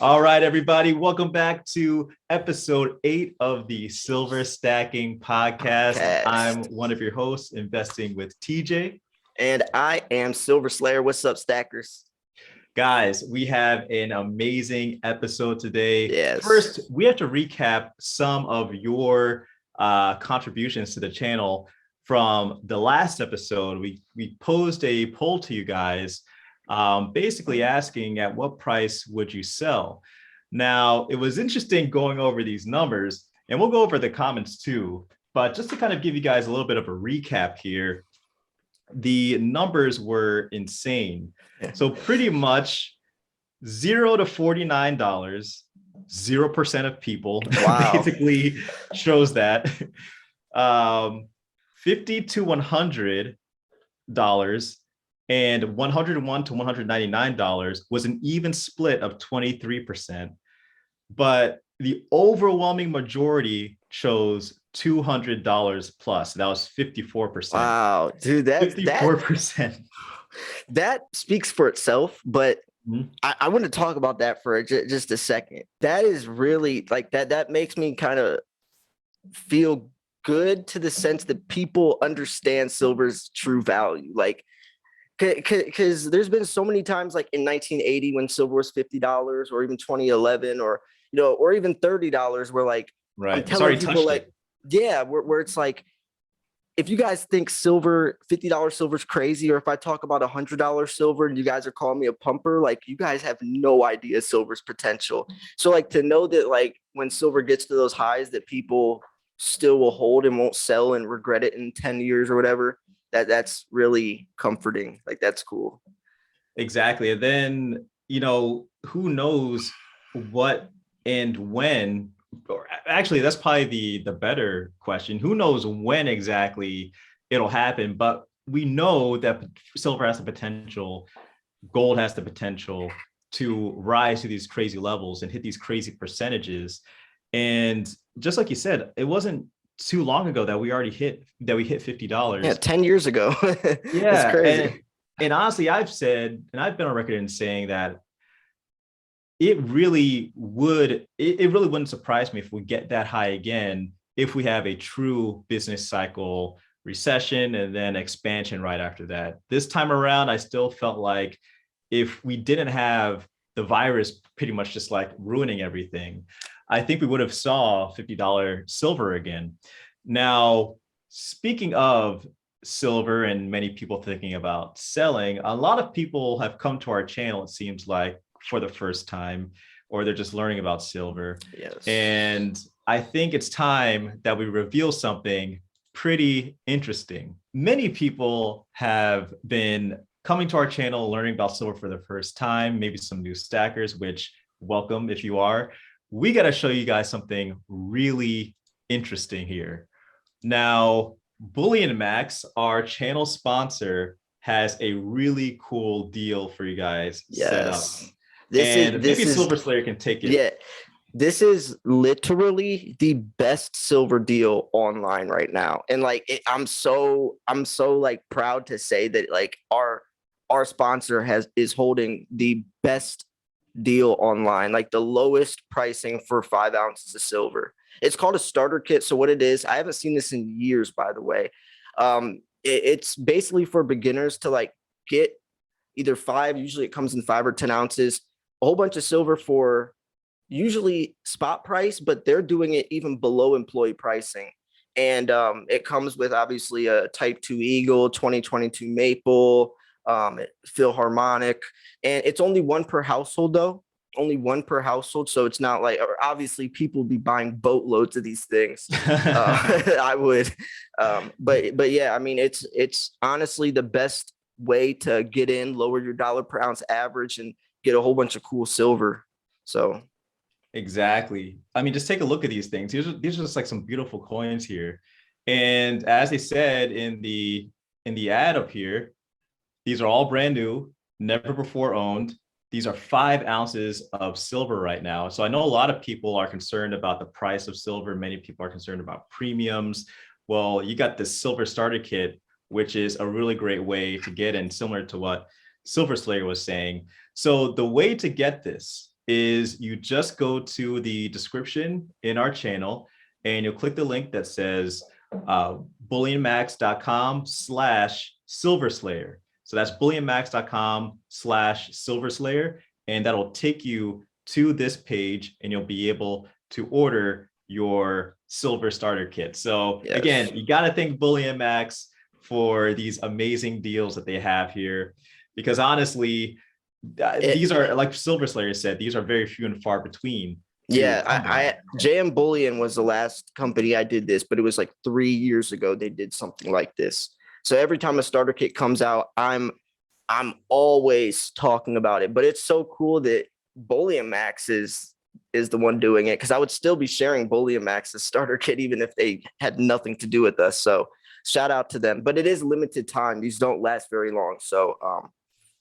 All right, everybody, welcome back to episode 8 of the Silver Stacking Podcast. I'm one of your hosts, Investing with TJ. And I am Silver Slayer. What's up, stackers? Guys, we have an amazing episode today. Yes. First, we have to recap some of your contributions to the channel from the last episode. We posed a poll to you guys, basically asking at what price would you sell? Now, it was interesting going over these numbers, and we'll go over the comments too, but just to kind of give you guys a little bit of a recap here, the numbers were insane. So pretty much $0 to $49, 0% of people. Wow. Basically shows that. 50 to $100 and $101 to $199 was an even split of 23%. But the overwhelming majority chose $200 plus. That was 54%. Wow, dude, that's 54%. That speaks for itself, but I want to talk about that for just a second. That is really like that makes me kind of feel good to the sense that people understand silver's true value. Like, because there's been so many times, like in 1980 when silver was $50, or even 2011, or or even $30, where like I'm telling people like, yeah, where it's like, if you guys think $50 silver is crazy, or if I talk about $100 silver and you guys are calling me a pumper, like you guys have no idea silver's potential. So like to know that like when silver gets to those highs that people still will hold and won't sell and regret it in 10 years or whatever, that's really comforting. Like that's cool. Exactly. And then, who knows what and when, or actually that's probably the better question. Who knows when exactly it'll happen, but we know that silver has the potential, gold has the potential to rise to these crazy levels and hit these crazy percentages. And just like you said, it wasn't too long ago that we hit $50. Yeah, 10 years ago. Yeah. It's crazy. And honestly, I've said, and I've been on record in saying that it really wouldn't surprise me if we get that high again, if we have a true business cycle recession and then expansion right after that. This time around, I still felt like if we didn't have the virus pretty much just like ruining everything, I think we would have saw $50 silver again. Now, speaking of silver and many people thinking about selling, a lot of people have come to our channel, it seems like, for the first time, or they're just learning about silver. Yes. And I think it's time that we reveal something pretty interesting. Many people have been coming to our channel, learning about silver for the first time, maybe some new stackers, which welcome if you are. We got to show you guys something really interesting here. Now, Bullion Max, our channel sponsor, has a really cool deal for you guys set up. Maybe Silver Slayer can take it. Yeah, this is literally the best silver deal online right now, and like I'm so like proud to say that like our sponsor is holding the best deal online, like the lowest pricing for 5 ounces of silver. It's called a starter kit. So what it is, I haven't seen this in years, by the way. It's basically for beginners to like get either 5, usually it comes in 5 or 10 ounces, a whole bunch of silver for usually spot price, but they're doing it even below employee pricing. And it comes with obviously a Type 2 Eagle, 2022 Maple, Philharmonic, and it's only one per household though. Only one per household, so it's not like, or obviously people be buying boatloads of these things. I would, but yeah, I mean it's honestly the best way to get in, lower your dollar per ounce average, and get a whole bunch of cool silver. So exactly. I mean, just take a look at these things. These are just like some beautiful coins here, and as they said in the ad up here, these are all brand new, never before owned. These are 5 ounces of silver right now. So I know a lot of people are concerned about the price of silver. Many people are concerned about premiums. Well, you got this silver starter kit, which is a really great way to get in, similar to what Silver Slayer was saying. So the way to get this is you just go to the description in our channel and you'll click the link that says bullionmax.com/silverslayer. So that's bullionmax.com/silverslayer. And that'll take you to this page and you'll be able to order your silver starter kit. So again, you got to thank Bullion Max for these amazing deals that they have here, because honestly, these are, like Silver Slayer said, these are very few and far between. Yeah, JM Bullion was the last company I did this, but it was like 3 years ago they did something like this. So every time a starter kit comes out, I'm always talking about it. But it's so cool that Bullion Max is the one doing it, because I would still be sharing Bullion Max's starter kit even if they had nothing to do with us. So shout out to them. But it is limited time. These don't last very long. So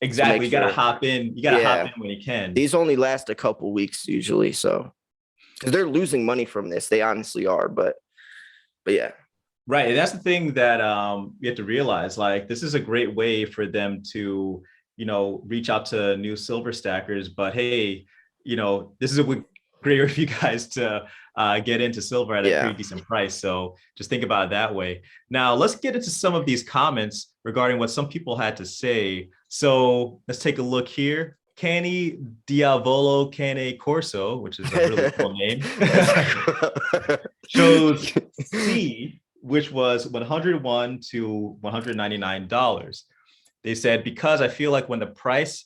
exactly, you gotta hop in. You gotta hop in when you can. These only last a couple weeks usually. So because they're losing money from this, they honestly are. But yeah. Right. And that's the thing that you have to realize, like, this is a great way for them to, reach out to new silver stackers. But hey, this is a great way for you guys to get into silver at a pretty decent price. So just think about it that way. Now, let's get into some of these comments regarding what some people had to say. So let's take a look here. Canny Diavolo Cane Corso, which is a really cool name, shows C, which was $101 to $199. They said, because I feel like when the price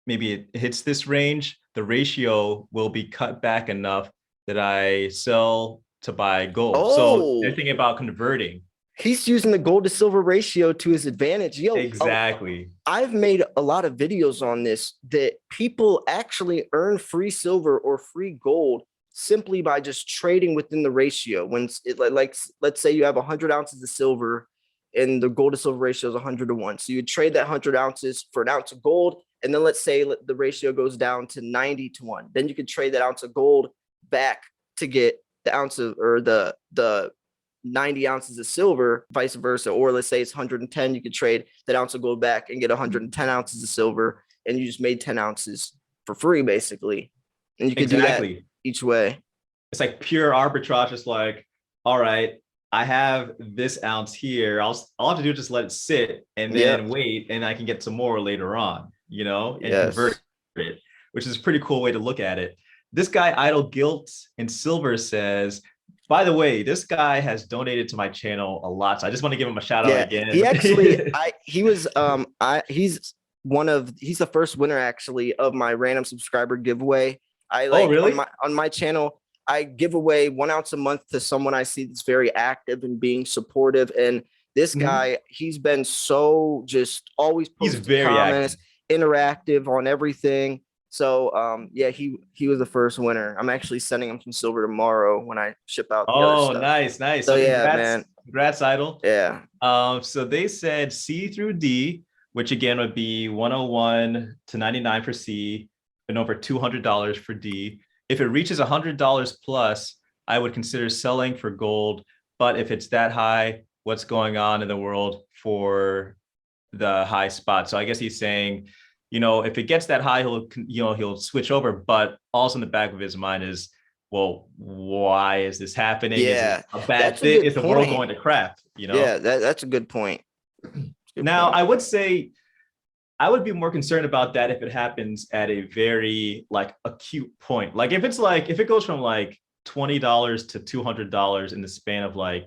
maybe it hits this range, the ratio will be cut back enough that I sell to buy gold. So they're thinking about converting. He's using the gold to silver ratio to his advantage. Exactly. I've made a lot of videos on this, that people actually earn free silver or free gold simply by just trading within the ratio. When let's say you have 100 ounces of silver and the gold to silver ratio is 100 to 1. So you trade that 100 ounces for an ounce of gold. And then let's say the ratio goes down to 90 to 1. Then you could trade that ounce of gold back to get the ounce of, or the 90 ounces of silver, vice versa. Or let's say it's 110, you could trade that ounce of gold back and get 110 ounces of silver, and you just made 10 ounces for free, basically. And you could do that each way. It's like pure arbitrage. It's like, all right, I have this ounce here. All I have to do is just let it sit and then wait, and I can get some more later on, and convert it, which is a pretty cool way to look at it. This guy, Idle Guilt in Silver, says, by the way, this guy has donated to my channel a lot, so I just want to give him a shout out again. He actually, he's the first winner actually of my random subscriber giveaway. Really? On my channel, I give away 1 ounce a month to someone I see that's very active and being supportive. And this guy, he's been so just always posting comments, interactive on everything. So he was the first winner. I'm actually sending him some silver tomorrow when I ship out the other stuff. Nice. So man. Congrats, Idle. Yeah. So they said C through D, which again would be 101 to 99 for C and over $200 for D. If it reaches $100 plus, I would consider selling for gold. But if it's that high, what's going on in the world for the high spot? So I guess he's saying, if it gets that high, he'll switch over. But also in the back of his mind is, well, why is this happening? Yeah, is it a bad thing? Is the world going to crap? Yeah, that's a good point. Now, I would say I would be more concerned about that if it happens at a very acute point. Like if it goes from $20 to $200 in the span of a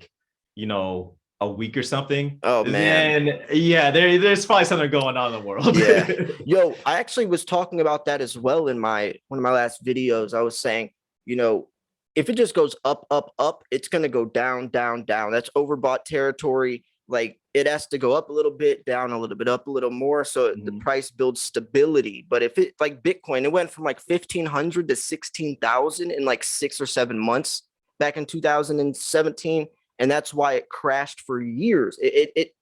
week or something. Oh man. Then there's probably something going on in the world. Yeah. Yo, I actually was talking about that as well in one of my last videos. I was saying, if it just goes up, up, up, it's gonna go down, down, down. That's overbought territory. Like it has to go up a little bit, down a little bit, up a little more, so the price builds stability. But if it, like Bitcoin, it went from 1,500 to 16,000 in 6 or 7 months back in 2017. And that's why it crashed for years. It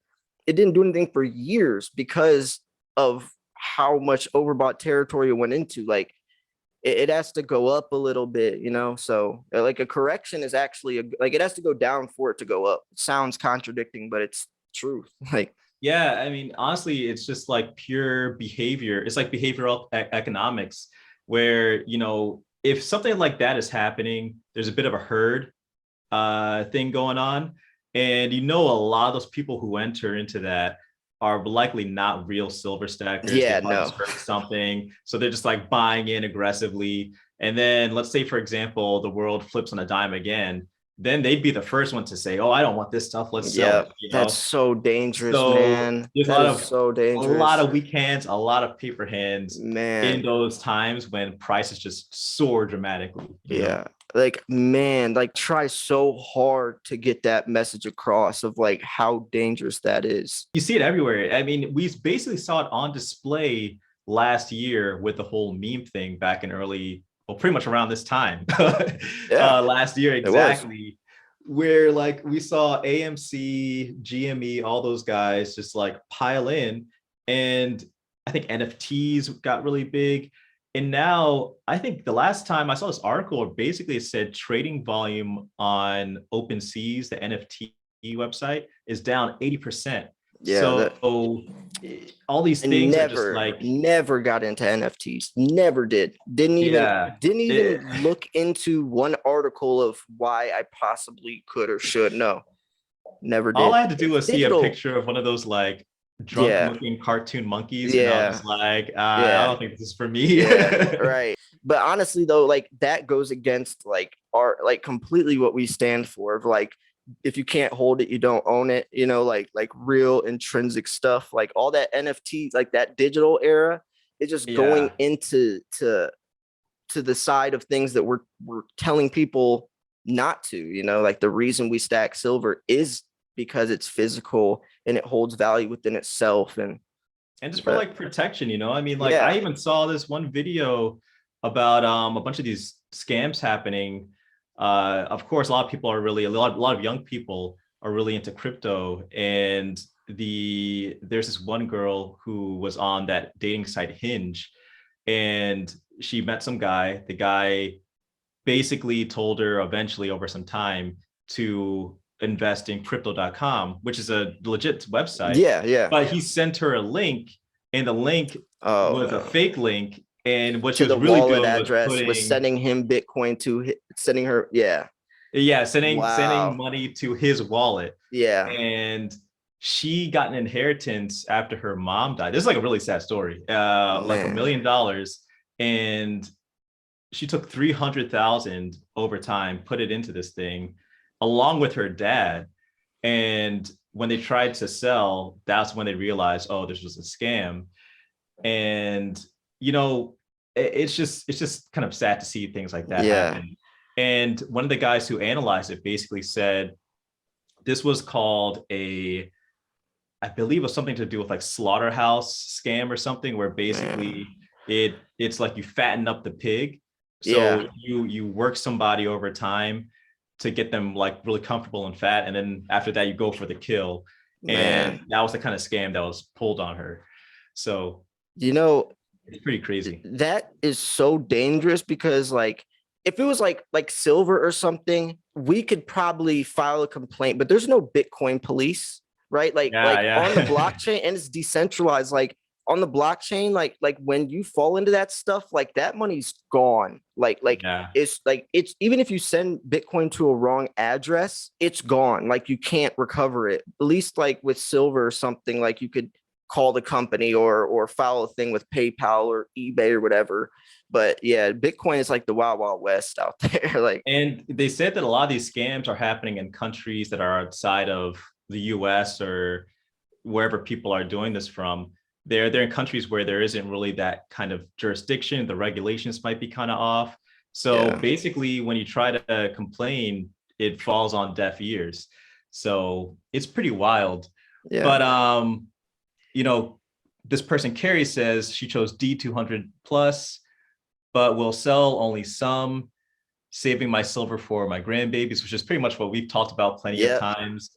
didn't do anything for years because of how much overbought territory it went into. It has to go up a little bit, So a correction is actually it has to go down for it to go up. It sounds contradicting, but it's truth. Yeah, I mean, honestly, it's just like pure behavior. It's like behavioral economics, where, if something like that is happening, there's a bit of a herd thing going on. And a lot of those people who enter into that are likely not real silver stackers. They Yeah, probably no. just heard something. So they're just like buying in aggressively. And then let's say, for example, the world flips on a dime again, then they'd be the first one to say, "Oh, I don't want this stuff. Let's sell Yeah, that's it." so dangerous, So man. there's That is so a lot dangerous, of weak hands, a lot of paper hands in man. those times when prices just soar dramatically. Yeah. Like, man, like try so hard to get that message across of like how dangerous that is. You see it everywhere. I mean, we basically saw it on display last year with the whole meme thing back in well, pretty much around this time Yeah, last year, it was. exactly, where like we saw AMC, GME, all those guys just like pile in. And I think NFTs got really big. And now I think the last time I saw this article, basically it said trading volume on OpenSea's, the NFT website, is down 80%. Yeah, that So all these I things are just never, like, never got into NFTs. Never did. yeah. Didn't It, even look into one article of why I possibly could or should. No, never all did. I had to do It's was see a digital. picture of one of those like drunk Yeah, looking cartoon monkeys, and I was yeah, just like, I yeah, don't think this is for me. yeah. Right. But honestly, though, like that goes against like our like completely what we stand for. Of like, if you can't hold it, you don't own it. Like real intrinsic stuff, like all that NFTs, like that digital era, is just going Yeah. into to the side of things that we're telling people not to. Like the reason we stack silver is because it's physical and it holds value within itself. And And just for like protection. I mean, like I yeah, even saw this one video about a bunch of these scams happening. Of course, a lot of people are really a lot of young people are really into crypto. And there's this one girl who was on that dating site Hinge, and she met some guy. The guy basically told her eventually over some time to invest in crypto.com, which is a legit website. yeah, yeah. But he sent her a link, and the link Oh was a no. fake link. And what she To was the really wallet doing was address was putting, sending him Bitcoin to sending her. Yeah. yeah, sending Wow. money to his wallet. Yeah. And she got an inheritance after her mom died. This is like a really sad story. Like $1 Man. million, and she took 300,000 over time, put it into this thing along with her dad. And when they tried to sell, that's when they realized, oh, this was a scam. And you know, it's just kind of sad to see things like that Yeah. happen. And one of the guys who analyzed it basically said this was called I believe it was something to do with like slaughterhouse scam or something, where Man. basically it's like you fatten up the pig. Yeah. So you work somebody over time to get them like really comfortable and fat, and then after that you go for the kill. And Man. that was the kind of scam that was pulled on her. So You know, it's pretty crazy. that is so dangerous because like if it was like silver or something, we could probably file a complaint, but there's no Bitcoin police, right? Like Yeah, on the yeah. blockchain, and it's decentralized. Like on the blockchain, like when you fall into that stuff, like that money's gone. Like Yeah. it's even if you send Bitcoin to a wrong address, it's gone. Like you can't recover it. At least like with silver or something, like you could call the company or file a thing with PayPal or eBay or whatever. But yeah, Bitcoin is like the wild wild west out there. Like And they said that a lot of these scams are happening in countries that are outside of the US or wherever people are doing this from. They're in countries where there isn't really that kind of jurisdiction. The regulations might be kind of off. So yeah, basically, when you try to complain, it falls on deaf ears. So it's pretty wild. yeah, But you know, this person Carrie says she chose D200 plus, but will sell only some, saving my silver for my grandbabies, which is pretty much what we've talked about plenty of yeah. times.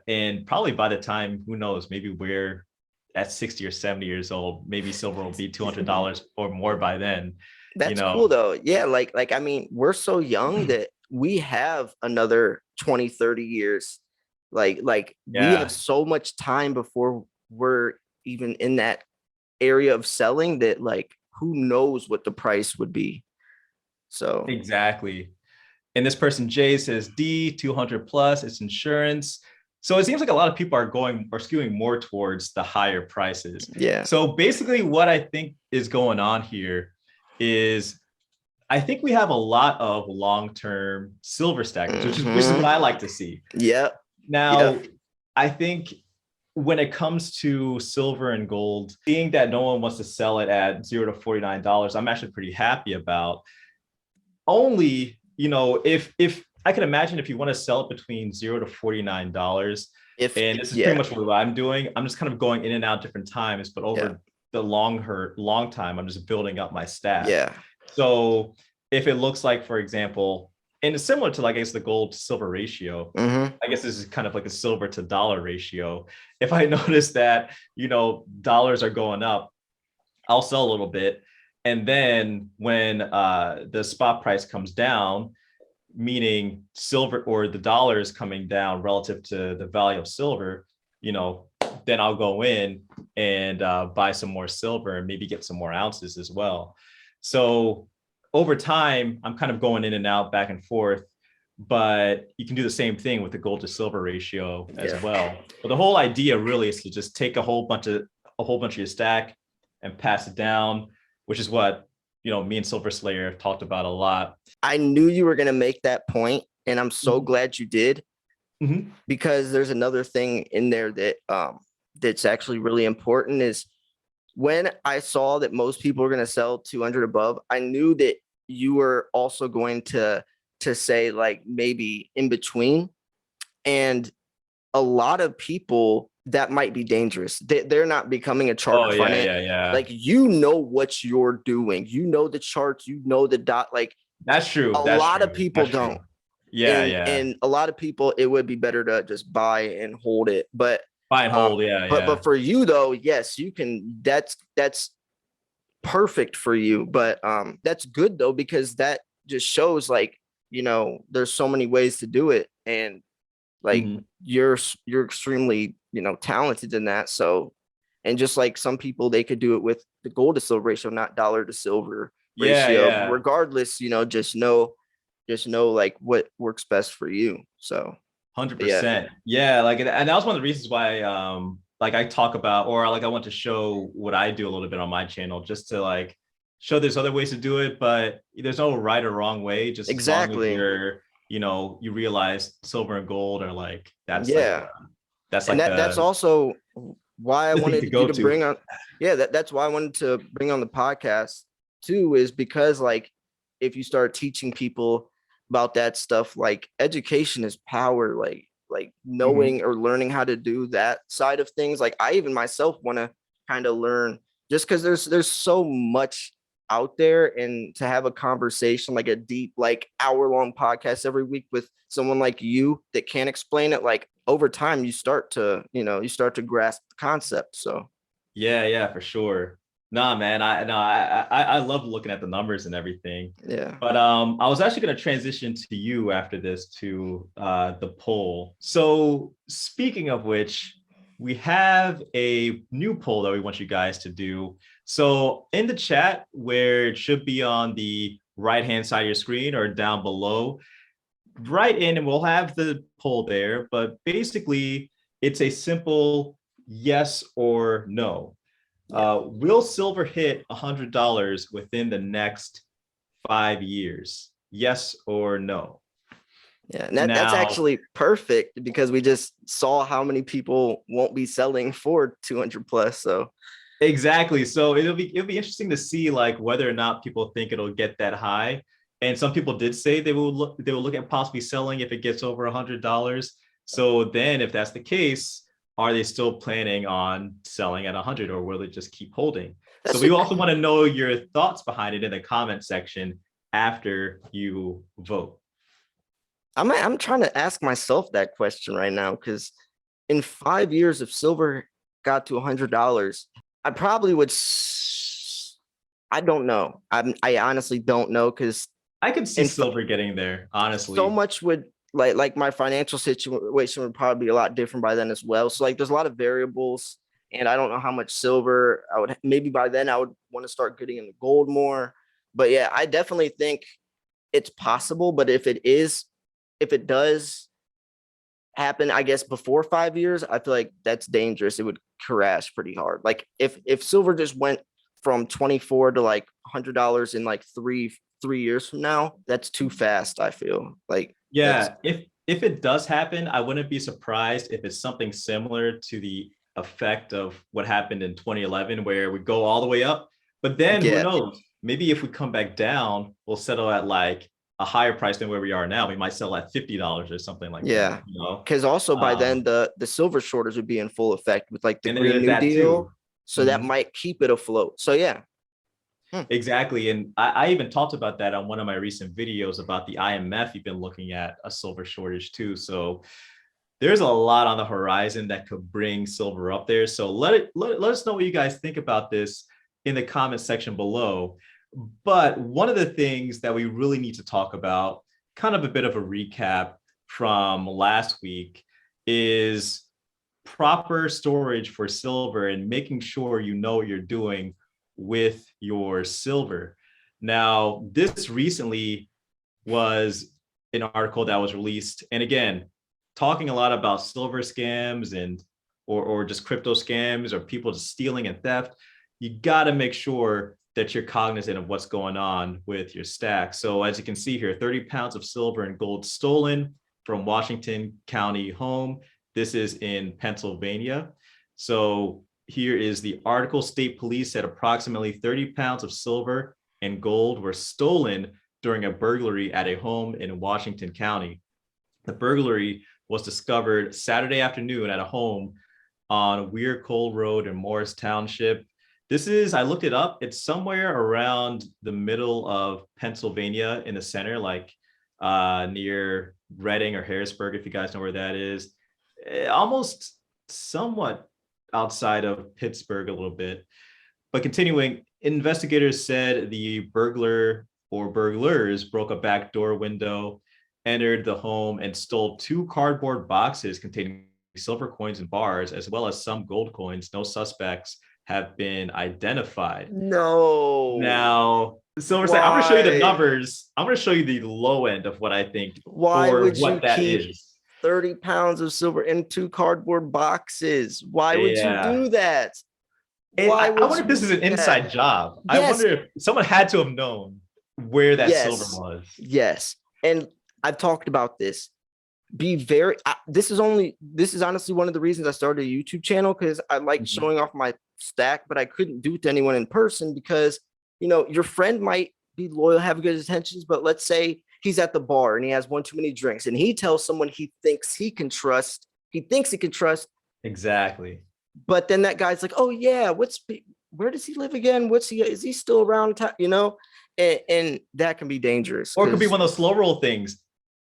And probably by the time, who knows, maybe we're at 60 or 70 years old, maybe silver will be $200 or more by then, you That's cool know. though. Yeah, like I mean, we're so young that we have another 20, 30 years Like we have Yeah, so much time before we're even in that area of selling that like who knows what the price would be. So exactly. And this person Jay says D 200 plus, it's insurance. So it seems like a lot of people are skewing more towards the higher prices. yeah. So basically, what I think is going on here is I think we have a lot of long-term silver stackers, which is what Mm-hmm. I like to see. Yep. Yep. Now, I think when it comes to silver and gold, seeing that no one wants to sell it at $0 to $49, I'm actually pretty happy about. Only, if I can imagine if you want to sell it between $0 to $49, If and this is pretty yeah, much what I'm doing. I'm just kind of going in and out different times, but yeah, over the long time, I'm just building up my stack. yeah. So if it looks like, for example, and it's similar to like I guess the gold to silver ratio. Mm-hmm. I guess this is kind of like a silver to dollar ratio. If I notice that, dollars are going up, I'll sell a little bit. And then when the spot price comes down, meaning silver or the dollar is coming down relative to the value of silver, you know, then I'll go in and buy some more silver and maybe get some more ounces as well. So over time, I'm kind of going in and out, back and forth, but you can do the same thing with the gold to silver ratio as Yeah. well. But the whole idea really is to just take a whole bunch of your stack and pass it down, which is what me and Silver Slayer have talked about a lot. I knew you were gonna make that point, and I'm so glad you did Mm-hmm. because there's another thing in there that that's actually really important is when I saw that most people are gonna sell 200 above, I knew that you were also going to say like maybe in between. And a lot of people that might be dangerous. They're not becoming a Oh chartered yeah, finance. yeah, yeah. Like you know what you're doing. You know the charts. You know the dot. Like That's true. a That's lot of true. people That's don't. true. Yeah, And yeah. a lot of people, it would be better to just buy and hold it. But Buy and um, hold. Yeah, but yeah. for you though, yes, you can. That's perfect for you. But that's good though because that just shows like there's so many ways to do it and like Mm-hmm. you're extremely talented in that. So and just like some people they could do it with the gold to silver ratio, not dollar to silver Yeah, ratio. yeah. Regardless, just know like what works best for you. So but yeah. 100%. Yeah, like, and that was one of the reasons why, like I talk about, or like I want to show what I do a little bit on my channel, just to like show there's other ways to do it, but there's no right or wrong way. Just as long as Exactly. you realize silver and gold are like Yeah. that's And like that's the also why I the thing to wanted you go to to. bring on that's why I wanted to bring on the podcast too, is because like if you start teaching people about that stuff, like education is power, like Mhm. knowing or learning how to do that side of things. Like I even myself want to kind of learn just because there's so much out there, and to have a conversation like a deep like hour-long podcast every week with someone like you that can explain it, like over time you start to grasp the concept. So Yeah, yeah, for sure. Nah, man, I love looking at the numbers and everything. yeah. But I was actually going to transition to you after this to the poll. So speaking of which, we have a new poll that we want you guys to do. So in the chat, where it should be on the right-hand side of your screen or down below, write in and we'll have the poll there. But basically, it's a simple yes or no. Yeah. Will silver hit $100 within the next 5 years? Yes or no? Yeah, and that's Now, actually perfect because we just saw how many people won't be selling for 200 plus. So exactly. So it'll be interesting to see like whether or not people think it'll get that high. And some people did say they will look at possibly selling if it gets over $100. So then, if that's the case, are they still planning on selling at 100, or will they just keep holding? So that's we a also want to know your thoughts behind it in the comment section after you vote. I'm trying to ask myself that question right now because in 5 years, if silver got to $100, I probably would. I don't know. I honestly don't know because I could see in silver getting there, so honestly. much would like my financial situation would probably be a lot different by then as well. So like there's a lot of variables, and I don't know how much silver I would, maybe by then I would want to start getting into gold more. But yeah, I definitely think it's possible. But if it does happen, I guess before 5 years, I feel like that's dangerous. It would crash pretty hard. Like if silver just went from 24 to like $100 in like three years from now, that's too fast. I feel like that's Yeah, if it does happen, I wouldn't be surprised if it's something similar to the effect of what happened in 2011, where we go all the way up, but then who yeah, knows? Maybe if we come back down, we'll settle at like a higher price than where we are now. We might sell at $50 or something like that, yeah. you know? Because also by then Um, the silver shortage would be in full effect with like the and then Green there's New that too. Deal. So that Mhm. might keep it afloat. So yeah. Hmm. Exactly. And I even talked about that on one of my recent videos about the IMF even looking at a silver shortage too. So there's a lot on the horizon that could bring silver up there. So let us know what you guys think about this in the comment section below. But one of the things that we really need to talk about, kind of a bit of a recap from last week, is proper storage for silver and making sure you know what you're doing with your silver. Now, this recently was an article that was released. And again, talking a lot about silver scams and or just crypto scams or people just stealing and theft. You got to make sure that you're cognizant of what's going on with your stack. So as you can see here, 30 pounds of silver and gold stolen from Washington County home. This is in Pennsylvania. So here is the article. State police said approximately 30 pounds of silver and gold were stolen during a burglary at a home in Washington County. The burglary was discovered Saturday afternoon at a home on Weir Cole Road in Morris Township. This is, I looked it up, it's somewhere around the middle of Pennsylvania in the center, like near Reading or Harrisburg, if you guys know where that is. Almost somewhat outside of Pittsburgh a little bit. But continuing, investigators said the burglar or burglars broke a back door window, entered the home, and stole two cardboard boxes containing silver coins and bars, as well as some gold coins. No suspects have been identified. No. Now, Silver say, I'm going to show you the Why? numbers. I'm going to show you the low end of what I think Why for would you what that keep is. 30 pounds of silver in two cardboard boxes? Why would you Yeah. do that? And Why I would wonder if you this is do an that? inside job. I Yes, wonder if someone had to have known where that silver yes, was. yes. And I've talked about this. Be very, this is honestly one of the reasons I started a YouTube channel, because I like Mhm. showing off my stack, but I couldn't do it to anyone in person because, your friend might be loyal, have good intentions, but let's say he's at the bar and he has one too many drinks and he tells someone he thinks he can trust, Exactly. but then that guy's like, oh yeah, where does he live again? Is he still around? And that can be dangerous Or it could be because one of those slow roll things.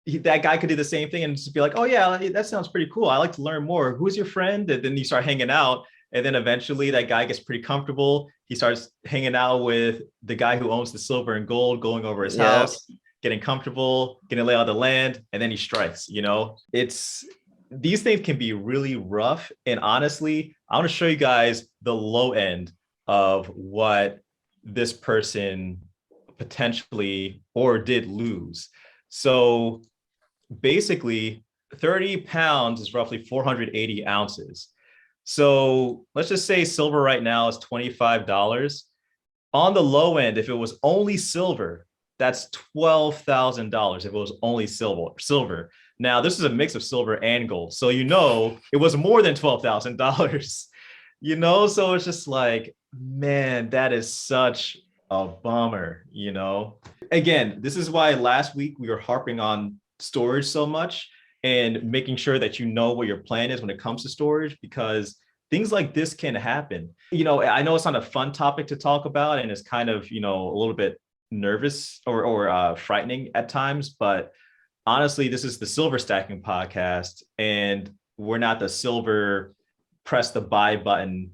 That guy could do the same thing and just be like, oh, yeah, that sounds pretty cool. I like to learn more. Who's your friend? And then you start hanging out. And then eventually that guy gets pretty comfortable. He starts hanging out with the guy who owns the silver and gold, going over his yeah, house, getting comfortable, getting to lay out the land. And then he strikes, these things can be really rough. And honestly, I want to show you guys the low end of what this person potentially or did lose. So basically 30 pounds is roughly 480 ounces. So let's just say silver right now is $25. On the low end, if it was only silver, that's $12,000 if it was only silver. Now, this is a mix of silver and gold. So, it was more than $12,000, so it's just like, man, that is such a bummer. Again, this is why last week we were harping on storage so much and making sure that you know what your plan is when it comes to storage, because things like this can happen. I know it's not a fun topic to talk about and it's kind of, a little bit nervous or frightening at times, but honestly, this is the Silver Stacking Podcast, and we're not the silver press the buy button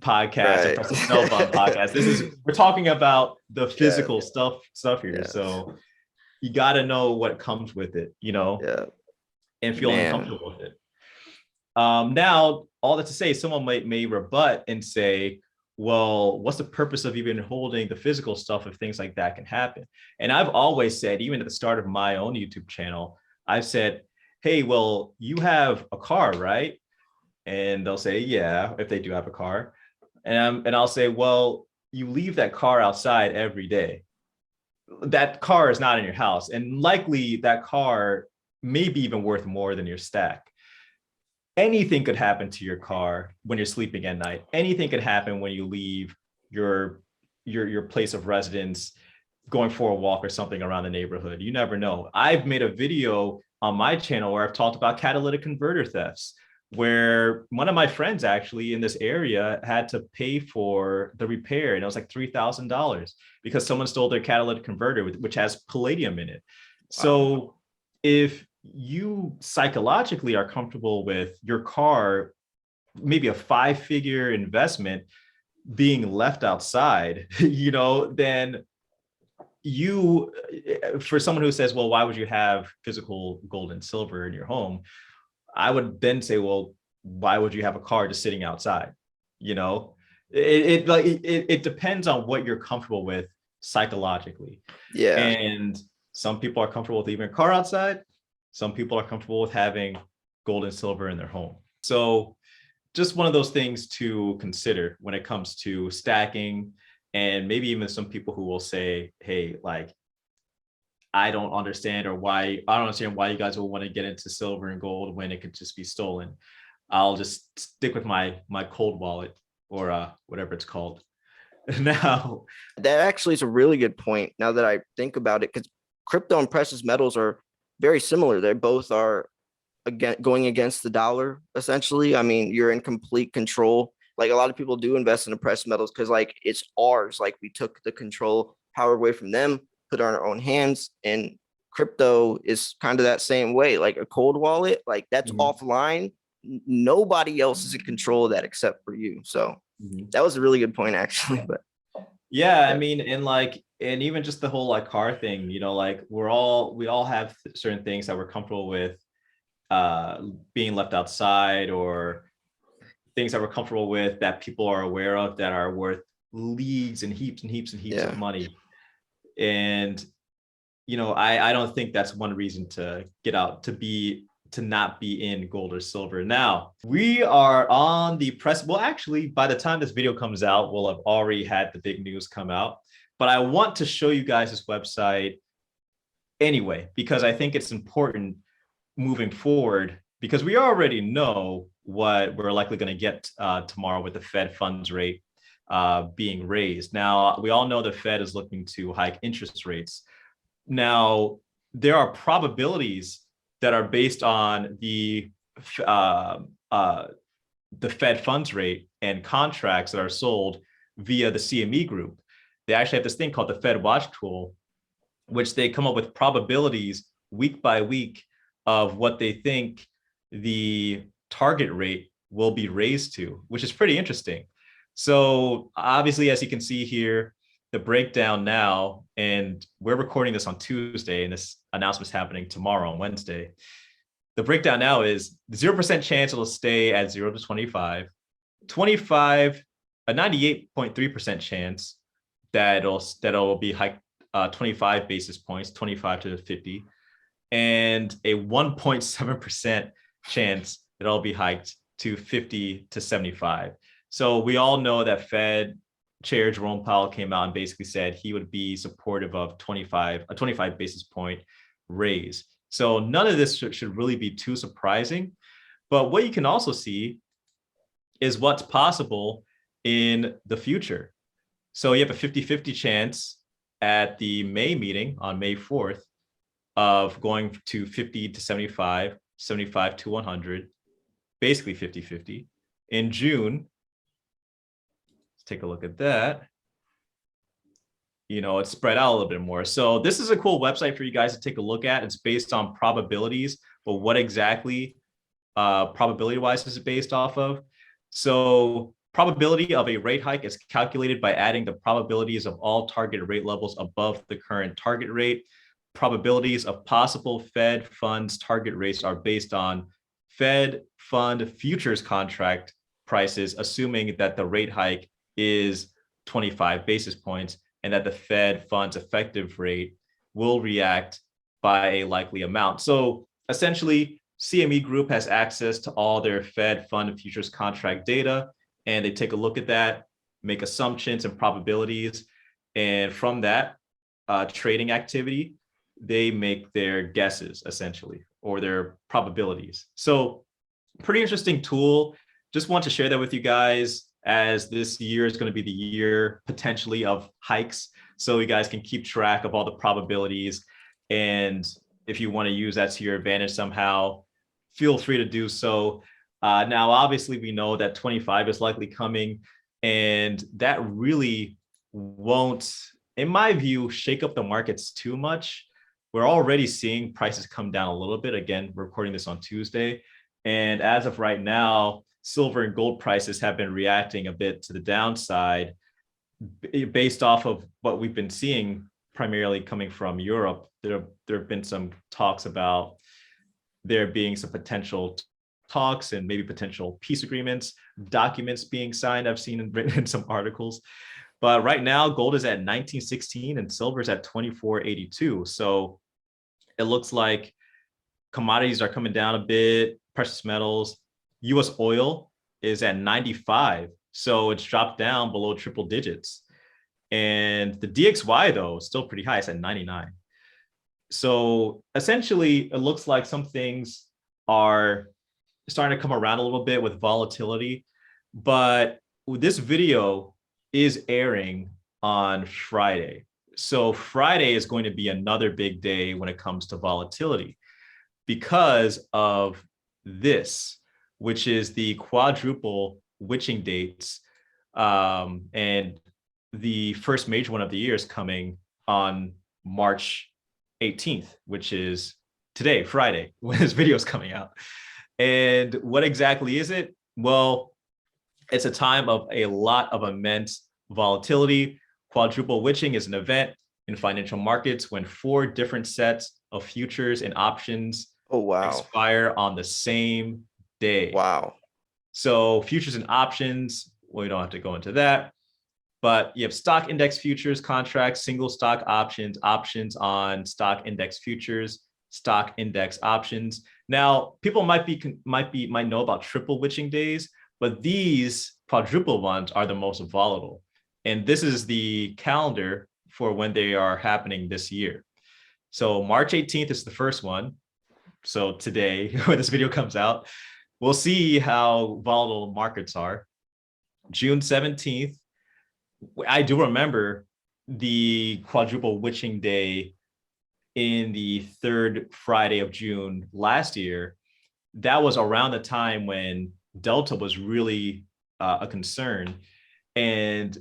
podcast or right. press the sell button podcast. We're talking about the Yeah, physical stuff here. yes, So you got to know what comes with it. yeah. and feel Man. uncomfortable with it. Now, all that to say, someone may rebut and say, well, what's the purpose of even holding the physical stuff if things like that can happen? And I've always said, even at the start of my own YouTube channel, I've said, hey, well, you have a car, right? And they'll say, yeah, if they do have a car. And I'll say, well, you leave that car outside every day. That car is not in your house. And likely that car may be even worth more than your stack. Anything could happen to your car when you're sleeping at night. Anything could happen when you leave your place of residence, going for a walk or something around the neighborhood. You never know. I've made a video on my channel where I've talked about catalytic converter thefts, where one of my friends actually in this area had to pay for the repair, and it was like $3,000 because someone stole their catalytic converter, which has palladium in it. So if you psychologically are comfortable with your car, maybe a 5-figure investment, being left outside, then you, for someone who says, well, why would you have physical gold and silver in your home? I would then say, well, why would you have a car just sitting outside? It depends on what you're comfortable with psychologically. Yeah. And some people are comfortable with leaving a car outside. Some people are comfortable with having gold and silver in their home. So just one of those things to consider when it comes to stacking. And maybe even some people who will say, hey, like, I don't understand why you guys will want to get into silver and gold when it could just be stolen. I'll just stick with my cold wallet, or whatever it's called. Now, that actually is a really good point now that I think about it, because crypto and precious metals are very similar. They both are going against the dollar, essentially. I mean, you're in complete control. Like, a lot of people do invest in the precious metals because, like, it's ours. Like, we took the control power away from them, put it on our own hands. And crypto is kind of that same way. Like, a cold wallet, like, that's offline. Nobody else is in control of that except for you. So that was a really good point, actually. But yeah, I mean, and even just the whole like car thing, like we all have certain things that we're comfortable with being left outside, or things that we're comfortable with that people are aware of that are worth leagues and heaps and heaps and heaps of money. And I don't think that's one reason to get out, to not be in gold or silver. Now, we are on the press. Well, actually, by the time this video comes out, we'll have already had the big news come out. But I want to show you guys this website anyway, because I think it's important moving forward, because we already know what we're likely going to get tomorrow with the Fed funds rate being raised. Now, we all know the Fed is looking to hike interest rates. Now, there are probabilities that are based on the Fed funds rate and contracts that are sold via the CME group. They actually have this thing called the Fed Watch tool, which they come up with probabilities week by week of what they think the target rate will be raised to, which is pretty interesting. So obviously, as you can see here, the breakdown now, and we're recording this on Tuesday, and this announcement is happening tomorrow on Wednesday. The breakdown now is 0% chance it'll stay at 0 to 25, 25, a 98.3% chance that it'll be hiked 25 basis points, 25 to 50, and a 1.7% chance that it'll be hiked to 50 to 75. So we all know that Fed Chair Jerome Powell came out and basically said he would be supportive of a 25 basis point raise. So none of this should really be too surprising. But what you can also see is what's possible in the future. So you have a 50-50 chance at the May meeting on May 4th of going to 50 to 75, 75 to 100, basically 50-50. In June, let's take a look at that. It's spread out a little bit more. So this is a cool website for you guys to take a look at. It's based on probabilities, but what exactly probability-wise is it based off of? So probability of a rate hike is calculated by adding the probabilities of all target rate levels above the current target rate probabilities of possible Fed funds target rates are based on Fed fund futures contract prices, assuming that the rate hike is 25 basis points and that the Fed funds effective rate will react by a likely amount. So essentially, CME Group has access to all their Fed fund futures contract data, and they take a look at that, make assumptions and probabilities. And from that trading activity, they make their guesses essentially, or their probabilities. So pretty interesting tool. Just want to share that with you guys, as this year is going to be the year potentially of hikes. So you guys can keep track of all the probabilities. And if you want to use that to your advantage somehow, feel free to do so. Now, obviously, we know that 25 is likely coming, and that really won't, in my view, shake up the markets too much. We're already seeing prices come down a little bit. Again, we're recording this on Tuesday. And as of right now, silver and gold prices have been reacting a bit to the downside based off of what we've been seeing, primarily coming from Europe. There have been some talks about there being some potential talks and maybe potential peace agreements, documents being signed. I've seen written in some articles. But right now, gold is at 1916 and silver is at 2482. So it looks like commodities are coming down a bit, precious metals. US oil is at 95. So it's dropped down below triple digits. And the DXY, though, is still pretty high. It's at 99. So essentially, it looks like some things are starting to come around a little bit with volatility. But this video is airing on Friday. So Friday is going to be another big day when it comes to volatility because of this, which is the quadruple witching dates. And the first major one of the year is coming on March 18th, which is today, Friday, when this video is coming out. And what exactly is it? Well, it's a time of a lot of immense volatility. Quadruple witching is an event in financial markets when 4 different sets of futures and options expire on the same day. Wow. So futures and options, well, we don't have to go into that, but you have stock index futures contracts, single stock options, options on stock index futures, stock index options. Now, people might know about triple witching days, but these quadruple ones are the most volatile. And this is the calendar for when they are happening this year. So March 18th is the first one. So today, when this video comes out, we'll see how volatile markets are. June 17th, I do remember the quadruple witching day in the 3rd Friday of June last year. That was around the time when Delta was really a concern, and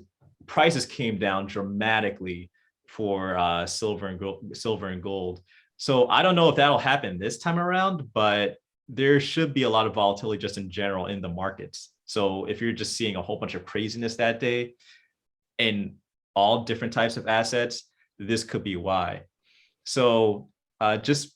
prices came down dramatically for silver and gold. So I don't know if that'll happen this time around, but there should be a lot of volatility just in general in the markets. So if you're just seeing a whole bunch of craziness that day in all different types of assets, this could be why. So just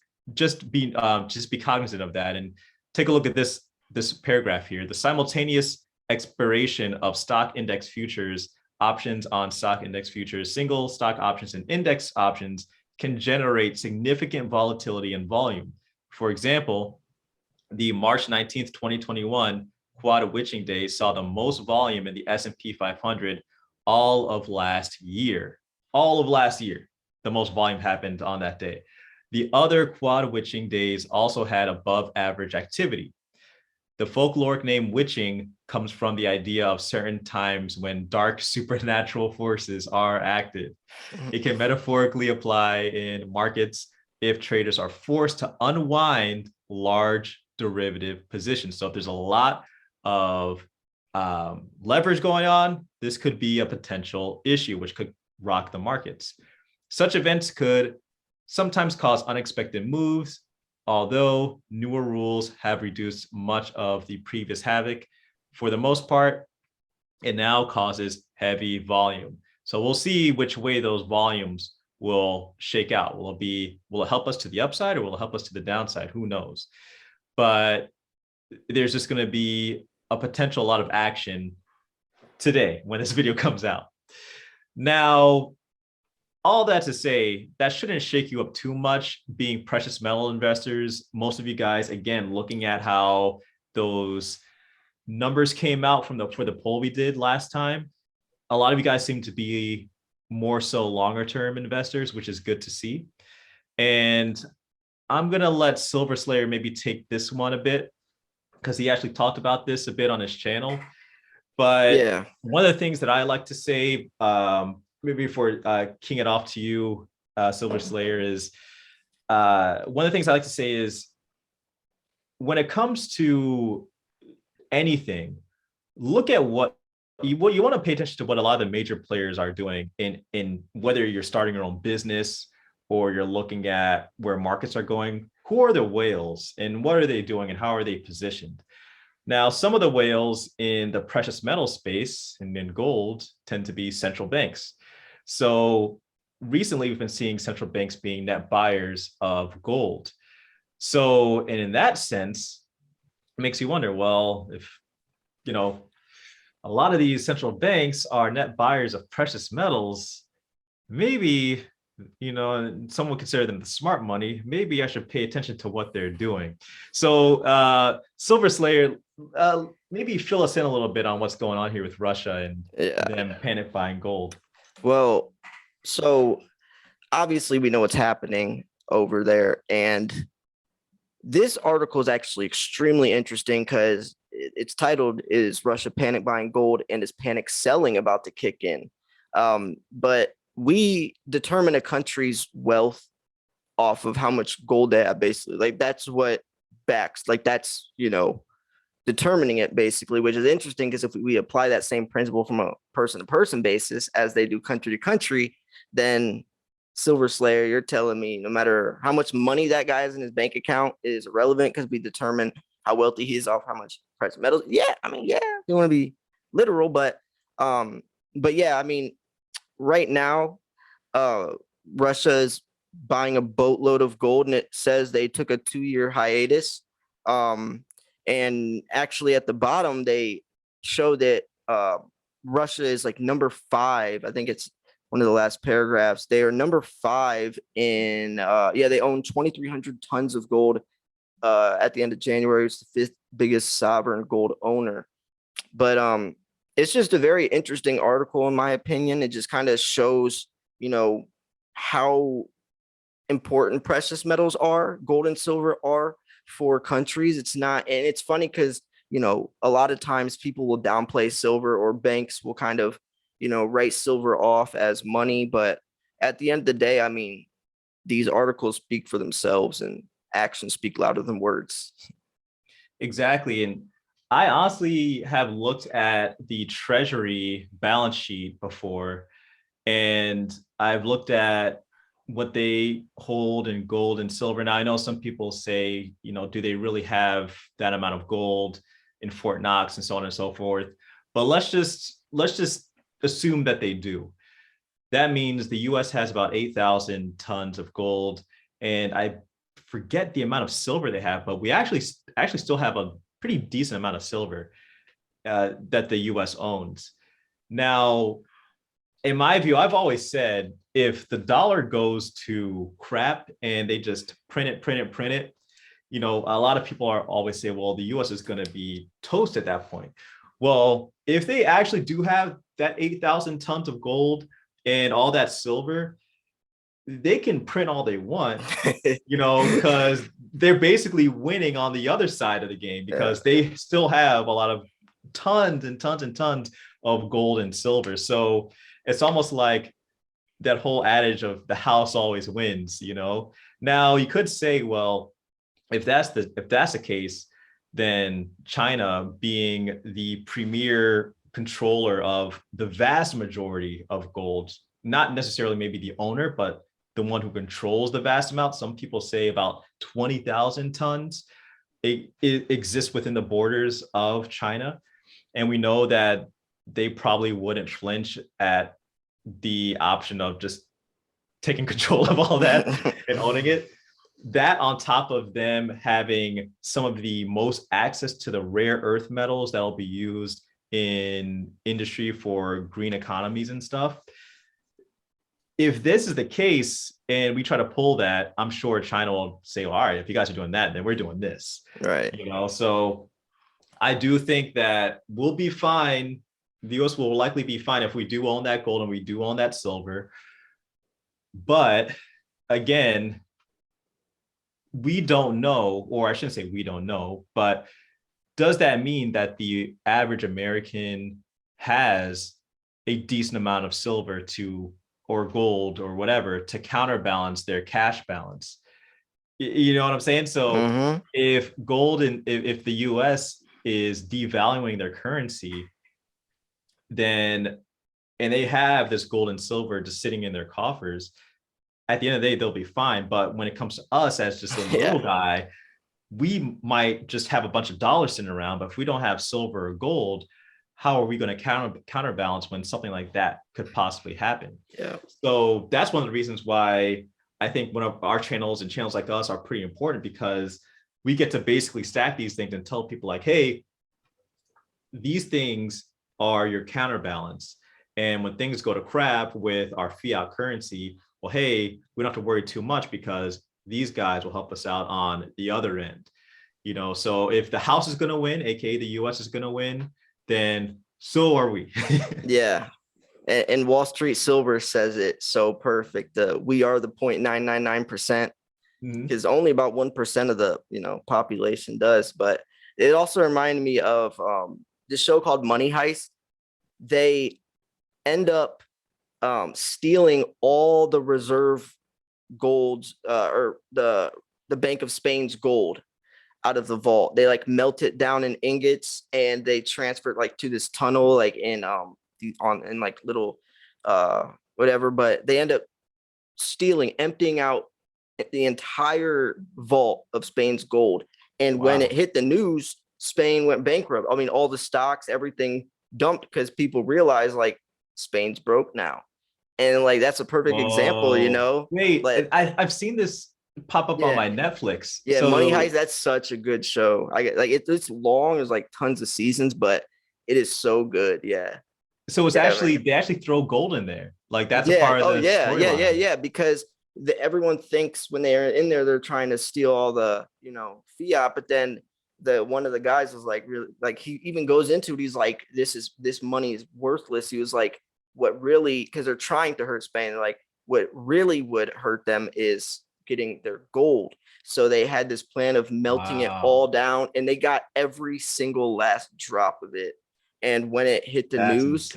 be cognizant of that, and take a look at this paragraph here. The simultaneous expiration of stock index futures, options on stock index futures, single stock options, and index options can generate significant volatility and volume. For example, the March 19th, 2021 quad witching day saw the most volume in the S&P 500 all of last year. All of last year, the most volume happened on that day. The other quad witching days also had above average activity. The folkloric name witching comes from the idea of certain times when dark supernatural forces are active. It can metaphorically apply in markets if traders are forced to unwind large derivative positions. So if there's a lot of leverage going on, this could be a potential issue, which could rock the markets. Such events could sometimes cause unexpected moves, although newer rules have reduced much of the previous havoc. For the most part, it now causes heavy volume. So we'll see which way those volumes will shake out. Will it help us to the upside or will it help us to the downside? Who knows? But there's just going to be a potential lot of action today when this video comes out. Now, all that to say, that shouldn't shake you up too much being precious metal investors. Most of you guys, again, looking at how those numbers came out for the poll we did last time, a lot of you guys seem to be more so longer term investors, which is good to see. And I'm going to let Silver Slayer maybe take this one a bit because he actually talked about this a bit on his channel. But Yeah. one of the things that I like to say, maybe before keying it off to you, Silver Slayer, is one of the things I like to say is when it comes to anything, look at what you want to pay attention to what a lot of the major players are doing in whether you're starting your own business or you're looking at where markets are going. Who are the whales and what are they doing and how are they positioned? Now, some of the whales in the precious metal space and in gold tend to be central banks. So recently we've been seeing central banks being net buyers of gold. So, and in that sense, it makes you wonder, well, if, you know, a lot of these central banks are net buyers of precious metals, maybe, you know, and some would consider them the smart money, maybe I should pay attention to what they're doing. So Silver Slayer, maybe fill us in a little bit on what's going on here with Russia and them panic buying gold. Well, so obviously we know what's happening over there. And this article is actually extremely interesting because it's titled, "Is Russia Panic Buying Gold and is Panic Selling About to Kick In?" But we determine a country's wealth off of how much gold they have, basically. Like that's what backs, like that's, you know, determining it basically, which is interesting because if we apply that same principle from a person to person basis as they do country to country, then Silver Slayer, you're telling me no matter how much money that guy has in his bank account is irrelevant because we determine how wealthy he is off how much price of metals. Yeah, I mean, yeah, you want to be literal, but yeah, I mean, right now, Russia is buying a boatload of gold, and it says they took a 2-year hiatus. And actually, at the bottom, they show that Russia is like number 5. I think it's one of the last paragraphs. They are number 5 in they own 2,300 tons of gold. At the end of January, it's the 5th biggest sovereign gold owner. But it's just a very interesting article, in my opinion. It just kind of shows, you know, how important precious metals are, gold and silver are for countries. It's not, and it's funny because, you know, a lot of times people will downplay silver or banks will kind of, you know, write silver off as money. But at the end of the day, I mean, these articles speak for themselves and actions speak louder than words. Exactly. And I honestly have looked at the Treasury balance sheet before, and I've looked at what they hold in gold and silver. Now, I know some people say, you know, do they really have that amount of gold in Fort Knox and so on and so forth? But let's just assume that they do. That means the US has about 8,000 tons of gold, and I forget the amount of silver they have, but we actually still have a pretty decent amount of silver that the US owns. Now, in my view, I've always said if the dollar goes to crap and they just print it, you know, a lot of people are always say, well, the US is going to be toast at that point. Well, if they actually do have that 8,000 tons of gold and all that silver, they can print all they want, you know, because they're basically winning on the other side of the game because they still have a lot of tons and tons and tons of gold and silver. So it's almost like that whole adage of the house always wins, you know. Now you could say, well, if that's the case, then China, being the premier controller of the vast majority of gold, not necessarily maybe the owner, but the one who controls the vast amount. Some people say about 20,000 tons. It exists within the borders of China. And we know that they probably wouldn't flinch at the option of just taking control of all that and owning it. That on top of them having some of the most access to the rare earth metals that will be used in industry for green economies and stuff. If this is the case and we try to pull that, I'm sure China will say, well, all right, if you guys are doing that, then we're doing this. Right. So I do think that we'll be fine. The US will likely be fine if we do own that gold and we do own that silver. But again, we don't know, or I shouldn't say we don't know, but does that mean that the average American has a decent amount of silver or gold or whatever to counterbalance their cash balance? You know what I'm saying? So if gold and if the US is devaluing their currency, then, and they have this gold and silver just sitting in their coffers, at the end of the day, they'll be fine. But when it comes to us as just a little guy, we might just have a bunch of dollars sitting around, but if we don't have silver or gold, how are we going to counterbalance when something like that could possibly happen? Yeah. So that's one of the reasons why I think one of our channels and channels like us are pretty important, because we get to basically stack these things and tell people like, hey, these things are your counterbalance. And when things go to crap with our fiat currency, well, hey, we don't have to worry too much because these guys will help us out on the other end. So if the house is going to win, aka the US is going to win, then so are we. Yeah. And Wall Street Silver says it so perfect. We are the 0.999%, because only about 1% of the population does. But it also reminded me of this show called Money Heist. They end up stealing all the reserve golds or the Bank of Spain's gold out of the vault. They like melt it down in ingots and they transfer it like to this tunnel like in like little whatever, but they end up emptying out the entire vault of Spain's gold. And when it hit the news, Spain went bankrupt. I mean, all the stocks, everything dumped because people realized like Spain's broke now. And like that's a perfect example, Wait, But I've seen this pop up on my Netflix. Yeah, so, Money Heist, that's such a good show. I get like it's long, there's like tons of seasons, but it is so good. Yeah. So it's actually they actually throw gold in there. Like that's a part of the storyline. Yeah. Because everyone thinks when they're in there, they're trying to steal all the fiat, but then one of the guys was like, really, like he even goes into it. He's like, this money is worthless. He was like, what really, because they're trying to hurt Spain, like what really would hurt them is getting their gold. So they had this plan of melting it all down, and they got every single last drop of it. And when it hit the news,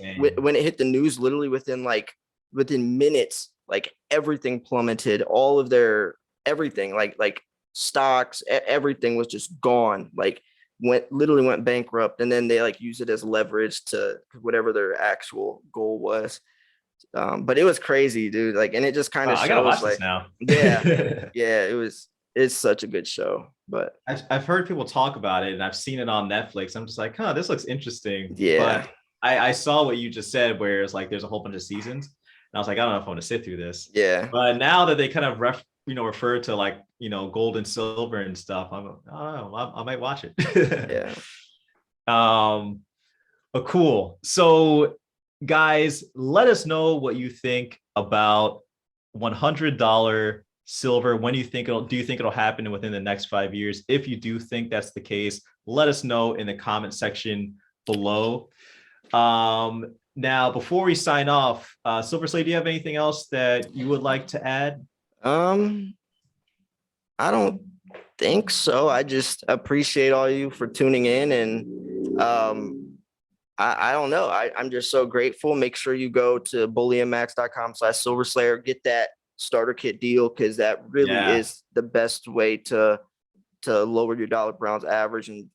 literally within minutes, like everything plummeted, all of their everything, like stocks, everything was just gone. Like literally went bankrupt, and then they like use it as leverage to whatever their actual goal was. But it was crazy, dude. Like, and it just kind of shows, I gotta watch this now. It's such a good show. But I've heard people talk about it, and I've seen it on Netflix. I'm just like, this looks interesting. Yeah. But I saw what you just said, where it's like there's a whole bunch of seasons, and I was like, I don't know if I want to sit through this. Yeah. But now that they kind of refer to like gold and silver and stuff, I don't know, I might watch it. Yeah. But cool. So guys, let us know what you think about $100 silver. When do you think it'll happen within the next 5 years? If you do think that's the case, let us know in the comment section below. Now, before we sign off, Silver Slate, do you have anything else that you would like to add? I don't think so. I just appreciate all you for tuning in, and I don't know. I'm just so grateful. Make sure you go to bullionmax.com/silverslayer, get that starter kit deal, because that really is the best way to lower your dollar Browns average. And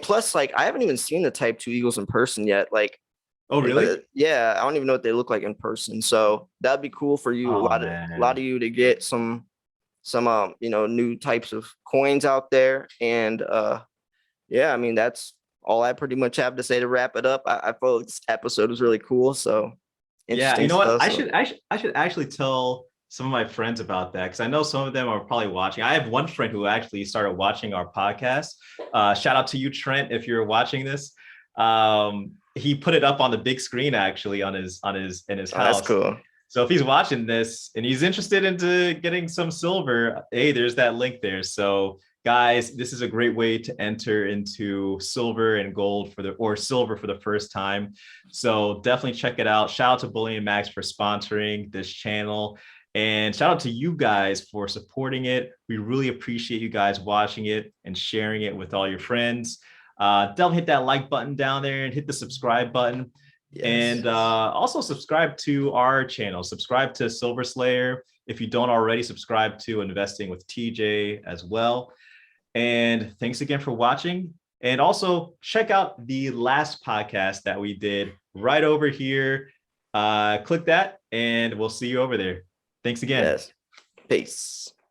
plus, like, I haven't even seen the Type 2 Eagles in person yet. Like, oh really? Yeah, I don't even know what they look like in person. So that'd be cool for you. A lot of you to get some new types of coins out there. And I mean, that's all I pretty much have to say to wrap it up. I thought this episode was really cool. So yeah, you know what? I should actually tell some of my friends about that, because I know some of them are probably watching. I have one friend who actually started watching our podcast. Shout out to you, Trent, if you're watching this. He put it up on the big screen actually on his in his Oh, that's house. cool. So if he's watching this and he's interested into getting some silver, hey, there's that link there. So guys, this is a great way to enter into silver and gold or silver for the first time. So definitely check it out. Shout out to Bullion Max for sponsoring this channel. And shout out to you guys for supporting it. We really appreciate you guys watching it and sharing it with all your friends. Definitely hit that like button down there and hit the subscribe button. Yes. And also subscribe to our channel. Subscribe to Silver Slayer. If you don't already, subscribe to Investing with TJ as well. And thanks again for watching. And also check out the last podcast that we did right over here. Click that and we'll see you over there. Thanks again. Yes. Peace.